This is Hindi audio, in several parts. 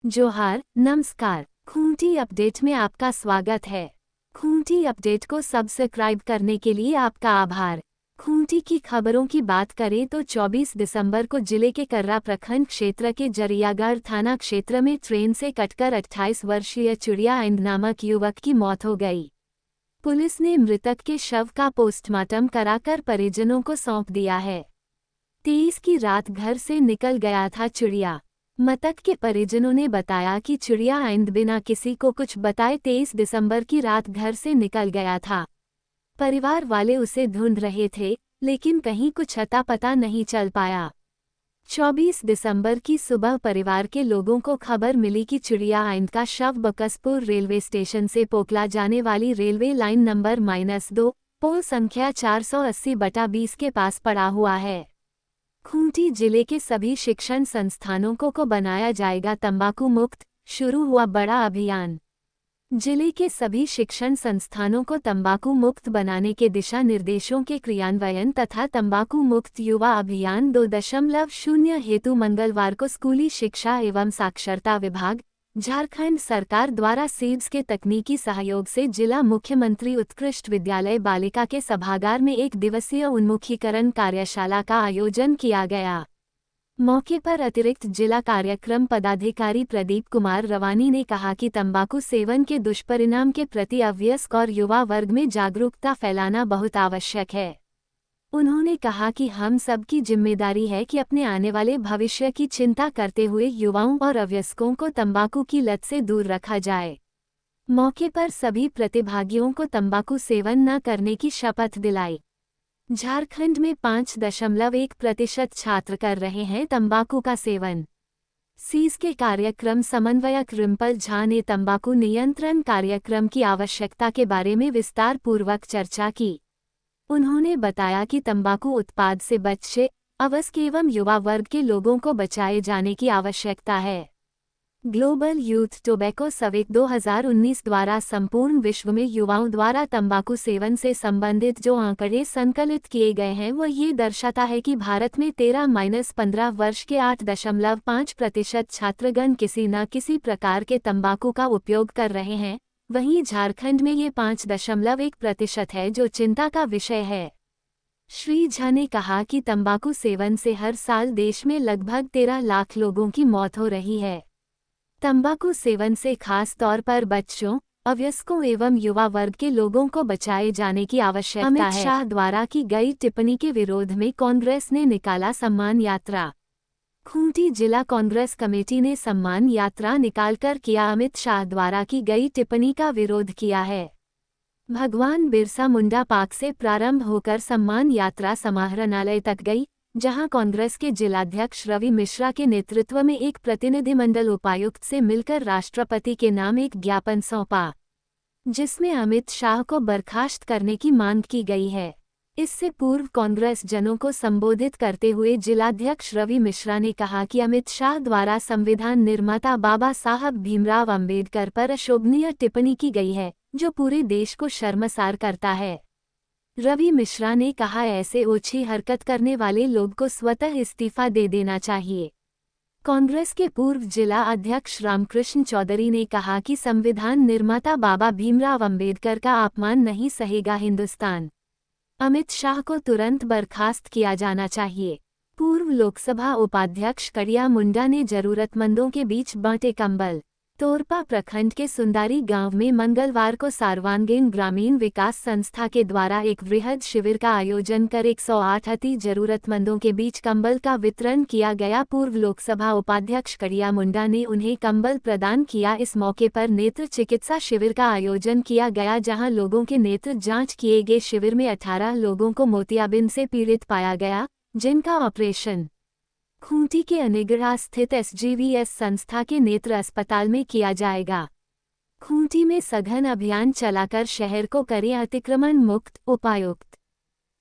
जोहार, नमस्कार। खूंटी अपडेट में आपका स्वागत है। खूंटी अपडेट को सब्सक्राइब करने के लिए आपका आभार। खूंटी की खबरों की बात करें तो 24 दिसंबर को जिले के कर्रा प्रखंड क्षेत्र के जरियागढ़ थाना क्षेत्र में ट्रेन से कटकर 28 वर्षीय चिड़िया इंद नामक युवक की मौत हो गई। पुलिस ने मृतक के शव का पोस्टमार्टम कराकर परिजनों को सौंप दिया है। 23 की रात घर से निकल गया था चिड़िया। मृतक के परिजनों ने बताया कि चिड़िया आइंद बिना किसी को कुछ बताए 23 दिसंबर की रात घर से निकल गया था। परिवार वाले उसे ढूंढ रहे थे, लेकिन कहीं कुछ अता पता नहीं चल पाया। 24 दिसंबर की सुबह परिवार के लोगों को खबर मिली कि चिड़िया आइंद का शव बकसपुर रेलवे स्टेशन से पोकला जाने वाली रेलवे लाइन नंबर -2, पोल संख्या 480/20 के पास पड़ा हुआ है। खूंटी जिले के सभी शिक्षण संस्थानों को बनाया जाएगा तंबाकू मुक्त, शुरू हुआ बड़ा अभियान। जिले के सभी शिक्षण संस्थानों को तंबाकू मुक्त बनाने के दिशा निर्देशों के क्रियान्वयन तथा तंबाकू मुक्त युवा अभियान 2.0 हेतु मंगलवार को स्कूली शिक्षा एवं साक्षरता विभाग, झारखंड सरकार द्वारा सीड्स के तकनीकी सहयोग से जिला मुख्यमंत्री उत्कृष्ट विद्यालय बालिका के सभागार में 1 दिवसीय उन्मुखीकरण कार्यशाला का आयोजन किया गया। मौके पर अतिरिक्त जिला कार्यक्रम पदाधिकारी प्रदीप कुमार रवानी ने कहा कि तंबाकू सेवन के दुष्परिणाम के प्रति अवयस्क और युवा वर्ग में जागरूकता फैलाना बहुत आवश्यक है। उन्होंने कहा कि हम सब की जिम्मेदारी है कि अपने आने वाले भविष्य की चिंता करते हुए युवाओं और अवयस्कों को तंबाकू की लत से दूर रखा जाए। मौके पर सभी प्रतिभागियों को तंबाकू सेवन न करने की शपथ दिलाई। झारखंड में 5.1% छात्र कर रहे हैं तंबाकू का सेवन। सीज के कार्यक्रम समन्वयक रिम्पल झा ने तंबाकू नियंत्रण कार्यक्रम की आवश्यकता के बारे में विस्तार पूर्वक चर्चा की। उन्होंने बताया कि तंबाकू उत्पाद से बच्चे, अवयस्क एवं युवा वर्ग के लोगों को बचाए जाने की आवश्यकता है। ग्लोबल यूथ टोबैको समिट 2019 द्वारा संपूर्ण विश्व में युवाओं द्वारा तंबाकू सेवन से संबंधित जो आंकड़े संकलित किए गए हैं वह ये दर्शाता है कि भारत में 13-15 वर्ष के 8.5% छात्रगण किसी न किसी प्रकार के तंबाकू का उपयोग कर रहे हैं। वहीं झारखंड में ये 5.1% है, जो चिंता का विषय है। श्री झा ने कहा कि तंबाकू सेवन से हर साल देश में लगभग 13 लाख लोगों की मौत हो रही है। तंबाकू सेवन से खास तौर पर बच्चों, अवयस्कों एवं युवा वर्ग के लोगों को बचाए जाने की आवश्यकता है। अमित शाह द्वारा की गई टिप्पणी के विरोध में कांग्रेस ने निकाला सम्मान यात्रा। खूंटी जिला कांग्रेस कमेटी ने सम्मान यात्रा निकालकर किया अमित शाह द्वारा की गई टिप्पणी का विरोध किया है। भगवान बिरसा मुंडा पार्क से प्रारंभ होकर सम्मान यात्रा समाहरणालय तक गई, जहां कांग्रेस के जिलाध्यक्ष रवि मिश्रा के नेतृत्व में एक प्रतिनिधिमंडल उपायुक्त से मिलकर राष्ट्रपति के नाम एक ज्ञापन सौंपा, जिसमें अमित शाह को बर्खास्त करने की मांग की गई है। इससे पूर्व कांग्रेस जनों को संबोधित करते हुए जिलाध्यक्ष रवि मिश्रा ने कहा कि अमित शाह द्वारा संविधान निर्माता बाबा साहब भीमराव अंबेडकर पर अशोभनीय टिप्पणी की गई है, जो पूरे देश को शर्मसार करता है। रवि मिश्रा ने कहा, ऐसे ओछी हरकत करने वाले लोग को स्वतः इस्तीफा दे देना चाहिए। कांग्रेस के पूर्व जिला अध्यक्ष रामकृष्ण चौधरी ने कहा कि संविधान निर्माता बाबा भीमराव अंबेडकर का अपमान नहीं सहेगा हिंदुस्तान। अमित शाह को तुरंत बर्खास्त किया जाना चाहिए। पूर्व लोकसभा उपाध्यक्ष कड़िया मुंडा ने जरूरतमंदों के बीच बांटे कंबल। तोरपा प्रखंड के सुंदारी गांव में मंगलवार को सर्वांगीण ग्रामीण विकास संस्था के द्वारा एक वृहद शिविर का आयोजन कर 108 अति जरूरतमंदों के बीच कंबल का वितरण किया गया। पूर्व लोकसभा उपाध्यक्ष कड़िया मुंडा ने उन्हें कंबल प्रदान किया। इस मौके पर नेत्र चिकित्सा शिविर का आयोजन किया गया, जहां लोगों के नेत्र जांच किए गए। शिविर में 18 लोगों को मोतियाबिंद से पीड़ित पाया गया, जिनका ऑपरेशन खूंटी के अनिगढ़ा स्थित SGVS संस्था के नेत्र अस्पताल में किया जाएगा। खूंटी में सघन अभियान चलाकर शहर को करें अतिक्रमण मुक्त, उपायुक्त।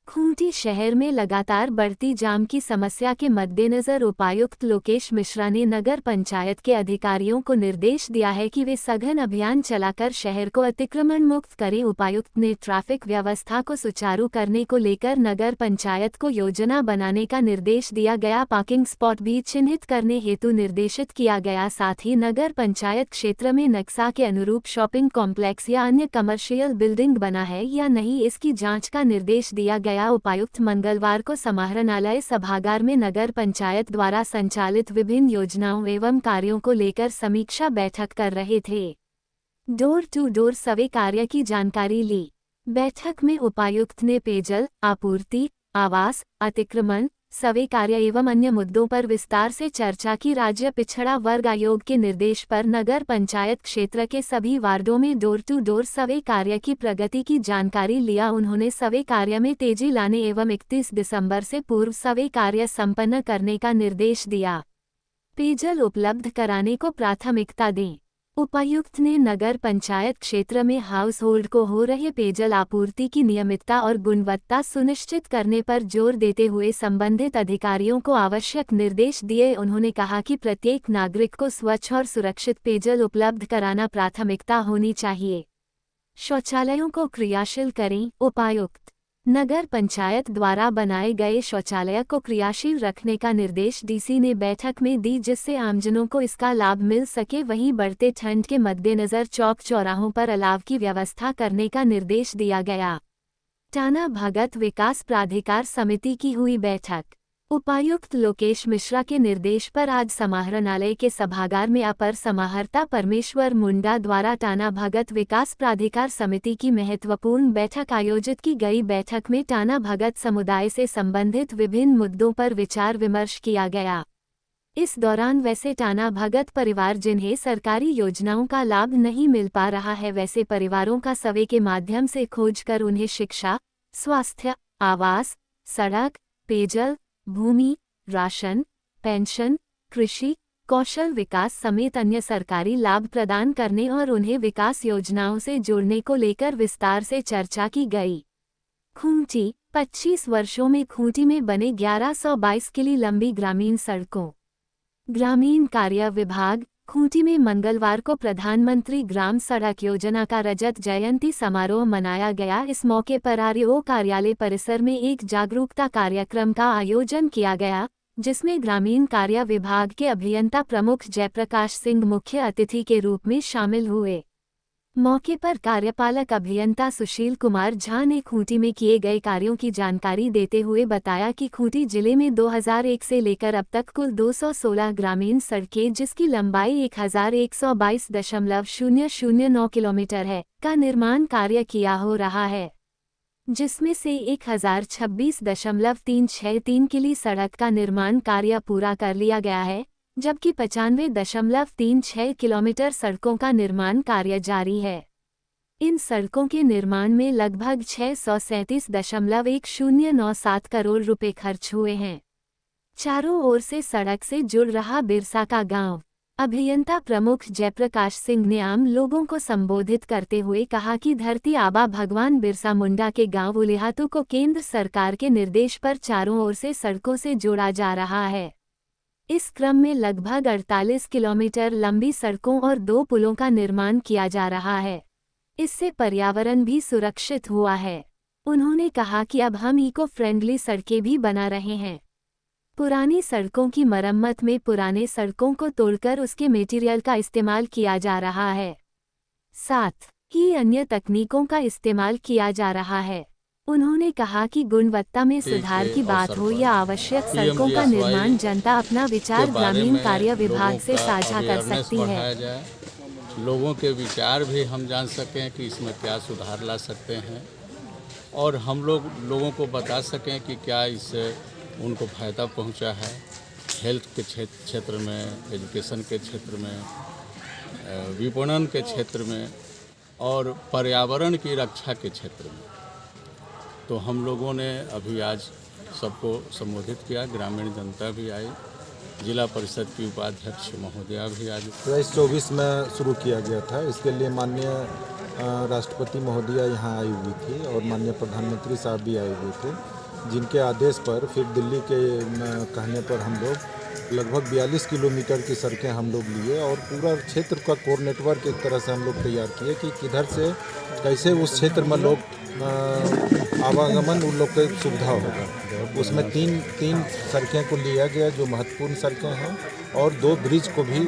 खूंटी शहर में लगातार बढ़ती जाम की समस्या के मद्देनजर उपायुक्त लोकेश मिश्रा ने नगर पंचायत के अधिकारियों को निर्देश दिया है कि वे सघन अभियान चलाकर शहर को अतिक्रमण मुक्त करें। उपायुक्त ने ट्रैफिक व्यवस्था को सुचारू करने को लेकर नगर पंचायत को योजना बनाने का निर्देश दिया गया। पार्किंग स्पॉट भी चिन्हित करने हेतु निर्देशित किया गया। साथ ही नगर पंचायत क्षेत्र में नक्शा के अनुरूप शॉपिंग कॉम्प्लेक्स या अन्य कमर्शियल बिल्डिंग बना है या नहीं, इसकी जाँच का निर्देश दिया गया। उपायुक्त मंगलवार को समाहरणालय सभागार में नगर पंचायत द्वारा संचालित विभिन्न योजनाओं एवं कार्यों को लेकर समीक्षा बैठक कर रहे थे। डोर टू डोर सर्वे कार्य की जानकारी ली। बैठक में उपायुक्त ने पेयजल आपूर्ति, आवास, अतिक्रमण, सर्वे कार्य एवं अन्य मुद्दों पर विस्तार से चर्चा की। राज्य पिछड़ा वर्ग आयोग के निर्देश पर नगर पंचायत क्षेत्र के सभी वार्डों में डोर टू डोर सर्वे कार्य की प्रगति की जानकारी लिया। उन्होंने सर्वे कार्य में तेजी लाने एवं 31 दिसंबर से पूर्व सर्वे कार्य संपन्न करने का निर्देश दिया। पेयजल उपलब्ध कराने को प्राथमिकता दें। उपायुक्त ने नगर पंचायत क्षेत्र में हाउस होल्ड को हो रहे पेयजल आपूर्ति की नियमितता और गुणवत्ता सुनिश्चित करने पर जोर देते हुए संबंधित अधिकारियों को आवश्यक निर्देश दिए। उन्होंने कहा कि प्रत्येक नागरिक को स्वच्छ और सुरक्षित पेयजल उपलब्ध कराना प्राथमिकता होनी चाहिए। शौचालयों को क्रियाशील करें। उपायुक्त नगर पंचायत द्वारा बनाए गए शौचालय को क्रियाशील रखने का निर्देश डीसी ने बैठक में दी, जिससे आमजनों को इसका लाभ मिल सके। वहीं बढ़ते ठंड के मद्देनजर चौक चौराहों पर अलाव की व्यवस्था करने का निर्देश दिया गया। टाना भगत विकास प्राधिकार समिति की हुई बैठक। उपायुक्त लोकेश मिश्रा के निर्देश पर आज समाहरणालय के सभागार में अपर समाहर्ता परमेश्वर मुंडा द्वारा टाना भगत विकास प्राधिकार समिति की महत्वपूर्ण बैठक आयोजित की गई। बैठक में टाना भगत समुदाय से संबंधित विभिन्न मुद्दों पर विचार विमर्श किया गया। इस दौरान वैसे टाना भगत परिवार जिन्हें सरकारी योजनाओं का लाभ नहीं मिल पा रहा है, वैसे परिवारों का सर्वे के माध्यम से खोज कर उन्हें शिक्षा, स्वास्थ्य, आवास, सड़क, पेयजल, भूमि, राशन, पेंशन, कृषि, कौशल विकास समेत अन्य सरकारी लाभ प्रदान करने और उन्हें विकास योजनाओं से जोड़ने को लेकर विस्तार से चर्चा की गई। खूंटी 25 वर्षों में खूंटी में बने 1122 किमी लंबी ग्रामीण सड़कों। ग्रामीण कार्य विभाग खूंटी में मंगलवार को प्रधानमंत्री ग्राम सड़क योजना का रजत जयंती समारोह मनाया गया। इस मौके पर आरओ कार्यालय परिसर में एक जागरूकता कार्यक्रम का आयोजन किया गया, जिसमें ग्रामीण कार्य विभाग के अभियंता प्रमुख जयप्रकाश सिंह मुख्य अतिथि के रूप में शामिल हुए। मौके पर कार्यपालक अभियंता सुशील कुमार झा ने खूंटी में किए गए कार्यों की जानकारी देते हुए बताया कि खूंटी जिले में 2001 से लेकर अब तक कुल 216 ग्रामीण सड़कें, जिसकी लंबाई 1121.009 किलोमीटर है, का निर्माण कार्य किया हो रहा है, जिसमें से 1026.363 किमी सड़क का निर्माण कार्य पूरा कर लिया गया है, जबकि 95.36 किलोमीटर सड़कों का निर्माण कार्य जारी है। इन सड़कों के निर्माण में लगभग 637.1097 करोड़ रुपए खर्च हुए हैं। चारों ओर से सड़क से जुड़ रहा बिरसा का गांव। अभियंता प्रमुख जयप्रकाश सिंह ने आम लोगों को संबोधित करते हुए कहा कि धरती आबा भगवान बिरसा मुंडा के गांव उलिहातू को केंद्र सरकार के निर्देश पर चारों ओर से सड़कों से जोड़ा जा रहा है। इस क्रम में लगभग 48 किलोमीटर लंबी सड़कों और 2 पुलों का निर्माण किया जा रहा है। इससे पर्यावरण भी सुरक्षित हुआ है। उन्होंने कहा कि अब हम इको फ्रेंडली सड़कें भी बना रहे हैं। पुरानी सड़कों की मरम्मत में पुराने सड़कों को तोड़कर उसके मटेरियल का इस्तेमाल किया जा रहा है, साथ ही अन्य तकनीकों का इस्तेमाल किया जा रहा है। उन्होंने कहा कि गुणवत्ता में सुधार की बात हो या आवश्यक सड़कों का निर्माण, जनता अपना विचार ग्रामीण कार्य विभाग से साझा कर सकती है। लोगों के विचार भी हम जान सकें कि इसमें क्या सुधार ला सकते हैं, और हम लोगों को बता सकें कि क्या इससे उनको फ़ायदा पहुंचा है। हेल्थ के क्षेत्र में, एजुकेशन के क्षेत्र में, विपणन के क्षेत्र में और पर्यावरण की रक्षा के क्षेत्र में। तो हम लोगों ने अभी आज सबको संबोधित किया, ग्रामीण जनता भी आई जिला परिषद की उपाध्यक्ष महोदया भी आज 2024 में शुरू किया गया था। इसके लिए माननीय राष्ट्रपति महोदया यहाँ आई हुई थी और माननीय प्रधानमंत्री साहब भी आए हुए थे, जिनके आदेश पर फिर दिल्ली के कहने पर हम लोग लगभग 42 किलोमीटर की सड़कें हम लोग लिए और पूरा क्षेत्र का कोर नेटवर्क एक तरह से हम लोग तैयार किए कि किधर से कैसे उस क्षेत्र में लोग आवागमन उन लोग को सुविधा होगा। उसमें तीन सड़कें को लिया गया जो महत्वपूर्ण सड़कें हैं और 2 ब्रिज को भी